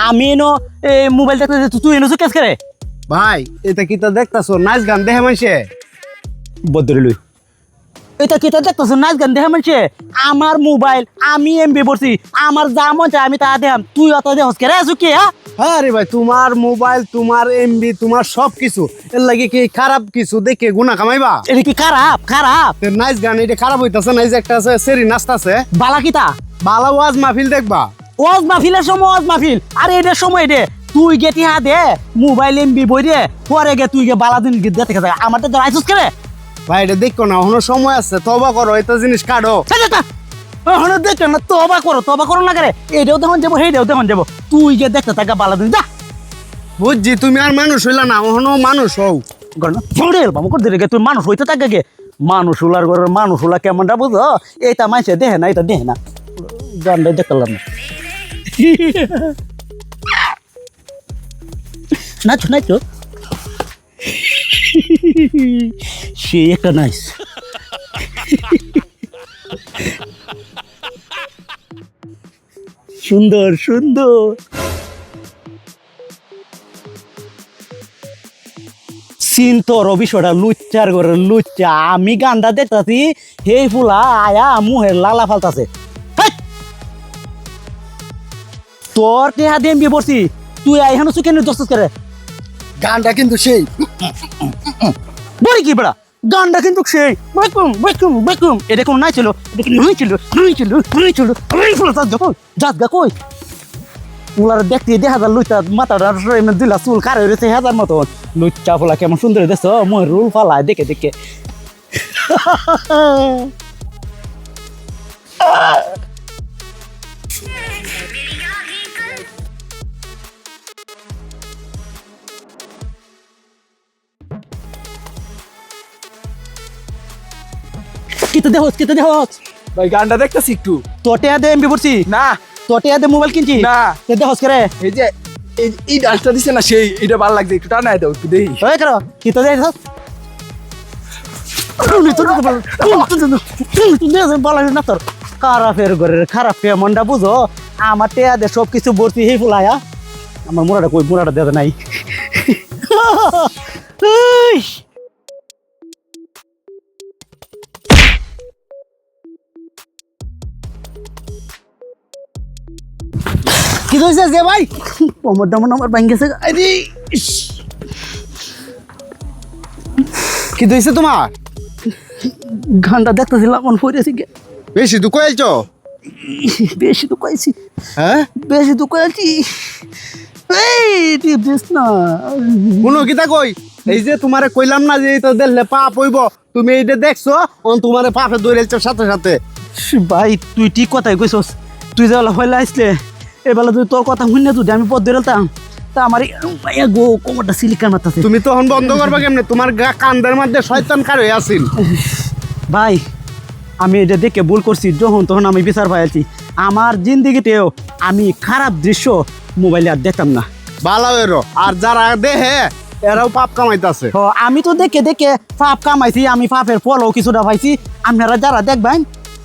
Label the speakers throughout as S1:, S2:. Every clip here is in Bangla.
S1: আমি এনো মোবাইল দেখতে তুই এনো কেস করে
S2: ভাই এটা কি তো দেখতাছো নাচ গান দেখে মাইছে
S1: বদরে লই এটা কি তো দেখতেছ নাচ গান দেখে মানছে আমার মোবাইল আমি এমবি পড়ছি আমার যা মন চায় আমি তা দেখাম তুই অত দেহস কে রে আছো কি
S2: হ্যাঁ রে ভাই তোমার মোবাইল তোমার এমবি তোমার সব কিছু এর লাগে কি খারাপ কিছু দেখে গুণা কামাইবা
S1: এটা কি খারাপ খারাপ
S2: নাচ গান এটা খারাপ হইতাছে না এই যে একটা আছে সেরি নাচতাছে
S1: বালা কিতা
S2: বালা ওয়াজ মাহফিল দেখবা
S1: ওয়াজ মাহফিলের সময় ওয়াজ মাহফিল আরে এটার সময় দে তুই গেটি হা দে মোবাইল এমবি বই দে পরে গে তুই গে বালা দিন গীত দেখে থাকে আমার তো আইসুস কে রে
S2: ভাই এটা দেখো না এখনো সময় আছে তওবা করো এটা জিনিস কাটো
S1: এখন দেখ না তবা করো না করে এটাও দেখুন যাবো সেইটাও দেখুন যাবো তুই গে দেখতে থাকা বালা দিন যা
S2: বুঝছি তুমি আর মানুষ হইলা না এখনো মানুষ হও
S1: বাবু করে দিলে তুই মানুষ হইতে থাকে গে মানুষ হলার ঘরের মানুষ হলা কেমনটা বুঝো এইটা মাইছে দেখে না এটা দেখে না গানটাই দেখলাম না নাচো নাচো সে একটা নাইস সুন্দর সুন্দর চিন্তর বিষয়টা লুচ্চার করে লুচ্চা আমি গান্ডা দেখতাছি হে ফুলা আয়া মুহের লালা ফালতাছে তোর কে হাতে এমবি পড়ছি তুই আইহানো সুকেন দোস্ত করে
S2: গানটা কিন্তু সেই
S1: বলি কি বড়া গানটা কিন্তু সেই বেকুম বেকুম বেকুম এটা কোন নাই ছিল এটা নাই ছিল যখন জাত গা কই ফুলার দেখতে দেখা যায় লুচ্চা মাথাটা দিলা চুল কার হয়েছে হাজার মতন লুচ্চা ফুলা কেমন সুন্দর দেশ মই রুল ফালায় দেখে দেখে কিতে দেহস
S3: ভাই গানটা দেখতেছি একটু
S1: তোটে দে এমবি পড়ছি
S3: না
S1: তোটে দে মোবাইল কিনছি
S3: না
S1: তে দেহস করে
S3: এই যে এই ডান্সটা দিছে না সেই এটা ভালো লাগছে একটু টানায় দাও একটু দেখি
S1: ওই করো কিতে দেহস খারাপের ঘরের খারাপ মনটা বুঝো আমার টেয়া দে সব কিছু ভর্তি হয়ে ফুলায়া আমার মোড়াটা কই মোড়াটা দেওয়া নাই কি হয়েছে যে ভাই কোমর দামন আমার ভাঙ গেছে
S2: কি হইছে তোমার
S1: গানটা দেখতেছিলাম মন পড়েছি
S2: বেশি দুঃখ হইছো
S1: বেশি তো কইছি
S2: হ্যাঁ
S1: বেশি তো কইছি এই তুই বেশ না
S2: কোনো কিতা কই এই যে তোমারে কইলাম না যে এটা দেখলে পাপ হইব তুমি এইটা দেখছো অন তোমারে পাপে দৌড়াইছো সাথে সাথে
S1: ভাই তুই ঠিক কথাই কইছস তুই যে হইলা আসলে এবেলা তুই তোর কথা শুনে যদি আমি পথ ধরেলতাম তা আমার গো কোমরটা সিলিকার মারতাছে
S2: তুমি তখন বন্ধ করবা কেমনে তোমার কান্দের মধ্যে শয়তান কার হয়ে আছিল
S1: ভাই আমি এটা দেখে ভুল করছি যখন তখন আমি বিচার পাইছি আমার জিন্দিগিতেও আমি খারাপ দৃশ্য মোবাইলে আর দেখতাম না
S2: ভালো এরো আর যারা দেহে এরাও পাপ কামাইতাছে
S1: আমি তো দেখে দেখে পাপ কামাইছি আমি পাপের ফলও কিছুটা পাইছি আপনারা যারা দেখবেন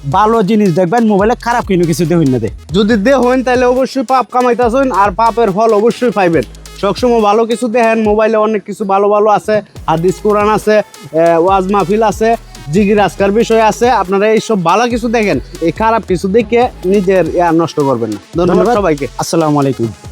S1: ভালো জিনিস দেখবেন মোবাইলে খারাপ কিনো কিছু দেখুন না দে
S2: যদি দেখেন তাহলে অবশ্যই পাপ কামাইতাছেন আর পাপের ফল অবশ্যই পাইবেন সবসময় ভালো কিছু দেখেন মোবাইলে অনেক কিছু ভালো ভালো আছে হাদিস কোরআন আছে ওয়াজ মাহফিল আছে জিগির আজকার বিষয় আছে আপনারা এইসব ভালো কিছু দেখেন এই খারাপ কিছু দেখে নিজের নষ্ট করবেন না ধন্যবাদ সবাইকে
S1: আসসালামু আলাইকুম